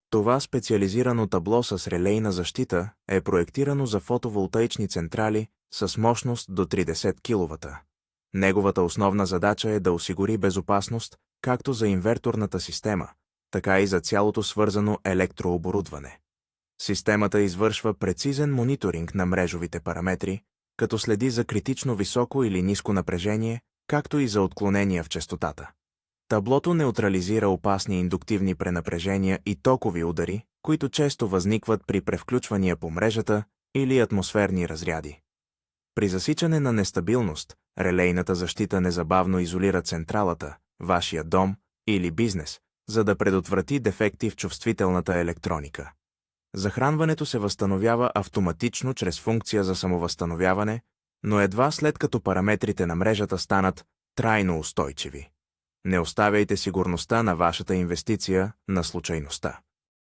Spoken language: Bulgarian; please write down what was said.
Това специализирано табло с релейна защита е проектирано за фотоволтаични централи с мощност до 30 кВт. Неговата основна задача е да осигури безопасност както за инверторната система, така и за цялото свързано електрооборудване. Системата извършва прецизен мониторинг на мрежовите параметри, като следи за критично високо или ниско напрежение, както и за отклонения в честотата. Таблото неутрализира опасни индуктивни пренапрежения и токови удари, които често възникват при превключвания по мрежата или атмосферни разряди. При засичане на нестабилност, релейната защита незабавно изолира централата, вашия дом или бизнес, за да предотврати дефекти в чувствителната електроника. Захранването се възстановява автоматично чрез функция за самовъзстановяване, но едва след като параметрите на мрежата станат трайно устойчиви. Не оставяйте сигурността на вашата инвестиция на случайността.